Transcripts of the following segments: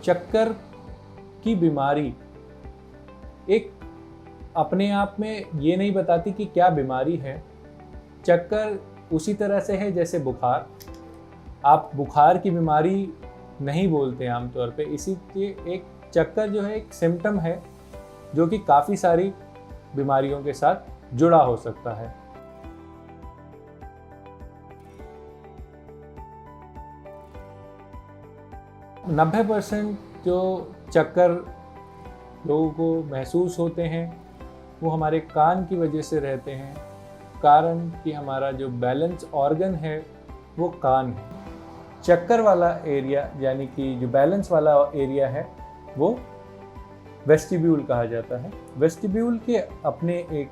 चक्कर की बीमारी एक अपने आप में ये नहीं बताती कि क्या बीमारी है। चक्कर उसी तरह से है जैसे बुखार। आप बुखार की बीमारी नहीं बोलते आमतौर पे, इसीलिए एक चक्कर जो है एक सिम्टम है जो कि काफ़ी सारी बीमारियों के साथ जुड़ा हो सकता है। नब्बे % जो चक्कर लोगों को महसूस होते हैं वो हमारे कान की वजह से रहते हैं। कारण कि हमारा जो बैलेंस ऑर्गन है वो कान है। चक्कर वाला एरिया यानी कि जो बैलेंस वाला एरिया है वो वेस्टिब्यूल कहा जाता है। वेस्टिब्यूल के अपने एक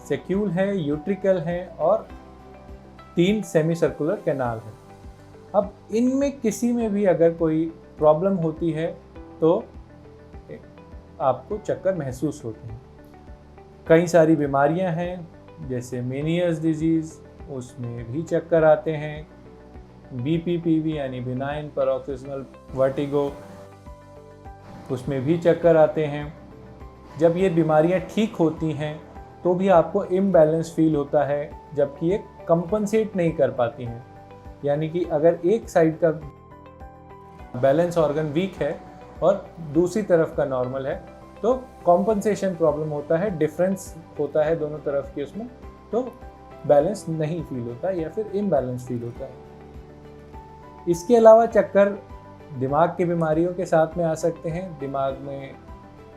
सेक्यूल है, यूट्रिकल है और 3 सेमी सर्कुलर कैनाल है। अब इनमें किसी में भी अगर कोई प्रॉब्लम होती है तो आपको चक्कर महसूस होते हैं। कई सारी बीमारियां हैं जैसे मेनियस डिजीज़, उसमें भी चक्कर आते हैं। BPPV यानी बिनाइन पैरोक्सिस्मल वर्टिगो, उसमें भी चक्कर आते हैं। जब ये बीमारियां ठीक होती हैं तो भी आपको इम्बैलेंस फील होता है, जबकि ये कंपनसेट नहीं कर पाती हैं। यानी कि अगर एक साइड का बैलेंस ऑर्गन वीक है और दूसरी तरफ का नॉर्मल है तो कॉम्पनसेशन प्रॉब्लम होता है, डिफरेंस होता है दोनों तरफ के उसमें, तो बैलेंस नहीं फील होता या फिर इम्बैलेंस फील होता है। इसके अलावा चक्कर दिमाग की बीमारियों के साथ में आ सकते हैं। दिमाग में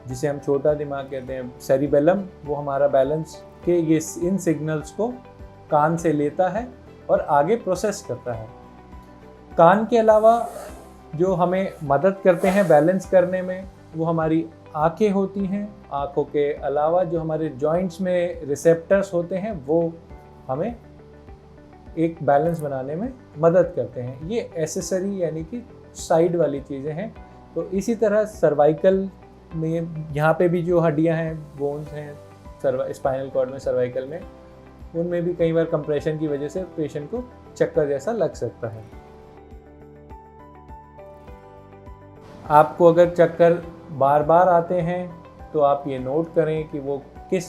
जिसे हम छोटा दिमाग कहते हैं, सेरिबेलम, वो हमारा बैलेंस के ये इन सिग्नल्स को कान से लेता है और आगे प्रोसेस करता है। कान के अलावा जो हमें मदद करते हैं बैलेंस करने में वो हमारी आंखें होती हैं। आंखों के अलावा जो हमारे जॉइंट्स में रिसेप्टर्स होते हैं वो हमें एक बैलेंस बनाने में मदद करते हैं। ये एसेसरी यानी कि साइड वाली चीज़ें हैं। तो इसी तरह सर्वाइकल में यहाँ पे भी जो हड्डियाँ हैं, बोन्स हैं स्पाइनल कॉर्ड में, सर्वाइकल में, उनमें भी कई बार कंप्रेशन की वजह से पेशेंट को चक्कर जैसा लग सकता है। आपको अगर चक्कर बार बार आते हैं तो आप ये नोट करें कि वो किस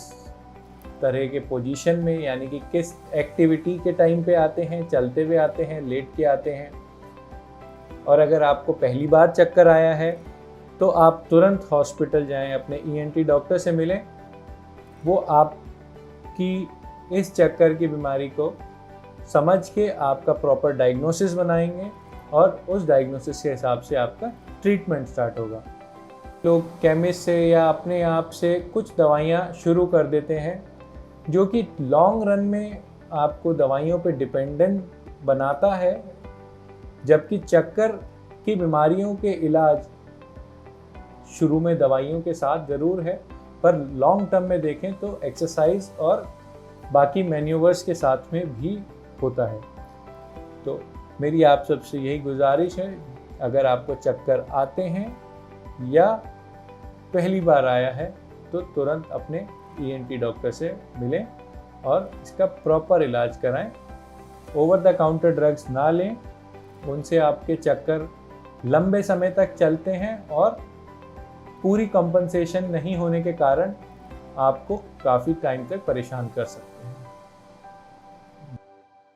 तरह के पोजीशन में यानी कि किस एक्टिविटी के टाइम पे आते हैं, चलते हुए आते हैं, लेट के आते हैं। और अगर आपको पहली बार चक्कर आया है तो आप तुरंत हॉस्पिटल जाएं, अपने ENT डॉक्टर से मिलें। वो आपकी इस चक्कर की बीमारी को समझ के आपका प्रॉपर डायग्नोसिस बनाएंगे और उस डायग्नोसिस के हिसाब से आपका ट्रीटमेंट स्टार्ट होगा। लोग केमिस्ट से या अपने आप से कुछ दवाइयाँ शुरू कर देते हैं जो कि लॉन्ग रन में आपको दवाइयों पे डिपेंडेंट बनाता है, जबकि चक्कर की बीमारियों के इलाज शुरू में दवाइयों के साथ ज़रूर है, पर लॉन्ग टर्म में देखें तो एक्सरसाइज और बाकी मैन्यूवर्स के साथ में भी होता है। तो मेरी आप सबसे यही गुजारिश है, अगर आपको चक्कर आते हैं या पहली बार आया है तो तुरंत अपने ENT डॉक्टर से मिलें और इसका प्रॉपर इलाज कराएं। ओवर द काउंटर ड्रग्स ना लें, उनसे आपके चक्कर लंबे समय तक चलते हैं और पूरी कंपनसेशन नहीं होने के कारण आपको काफ़ी टाइम तक परेशान कर सकते हैं।